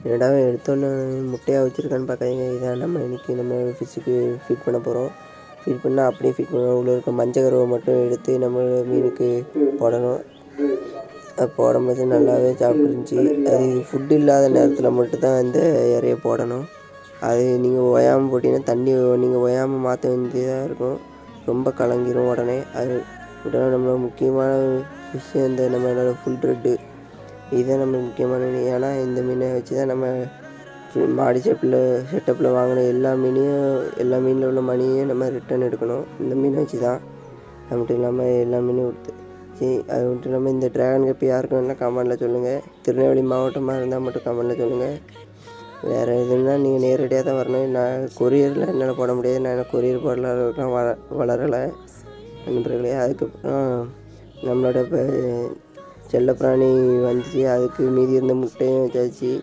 என்னடா எடுத்தோன்னே முட்டையாக வச்சுருக்கான்னு பார்க்காதீங்க. இதான் நம்ம இன்றைக்கி நம்ம ஃபிஷ்ஷுக்கு ஃபீட் பண்ண போகிறோம். ஃபீட் பண்ணால் அப்படியே ஃபீட் பண்ணணும். உள்ளே இருக்க மஞ்சள் கருவை மட்டும் எடுத்து நம்ம மீனுக்கு போடணும். அது போடும்போது நல்லாவே சாப்பிட்டுருந்துச்சி. அது ஃபுட்டு இல்லாத நேரத்தில் மட்டும்தான் இந்த இறைய போடணும். அது நீங்கள் ஓயாமல் போட்டிங்கன்னா தண்ணி நீங்கள் ஓயாமல் மாற்ற வேண்டியதாக இருக்கும். ரொம்ப கலங்கிடும் உடனே. அது உடனே நம்ம முக்கியமான விஷயம் இந்த நம்மளோட ஃபுல் ரெட்டு இதுதான் நம்ம முக்கியமான மீன். ஏன்னா இந்த மீனை வச்சு தான் நம்ம மாடி செட்டப்பில் வாங்கின எல்லா மீனில் உள்ள மணியும் நம்ம ரிட்டர்ன் எடுக்கணும். இந்த மீனை வச்சு தான். அது மட்டும் இல்லாமல் எல்லா மீனையும் கொடுத்து அது மட்டும் இல்லாமல் இந்த ட்ராகன் கப்பி யாருக்கு வேணால் கமெண்டில் சொல்லுங்கள். திருநெல்வேலி மாவட்டமாக இருந்தால் மட்டும் கமெண்டில் சொல்லுங்கள். வேறு எதுனா நீங்கள் நேரடியாக தான் வரணும். நான் கொரியரில் என்னால் போட முடியாது. நான் கொரியர் போடுற அளவுக்குலாம் வளரலை நண்பர்களே. அதுக்கப்புறம் நம்மளோட இப்போ செல்லப்பிராணி வந்துச்சு. அதுக்கு மீதி இருந்த முட்டையும் வச்சாச்சு.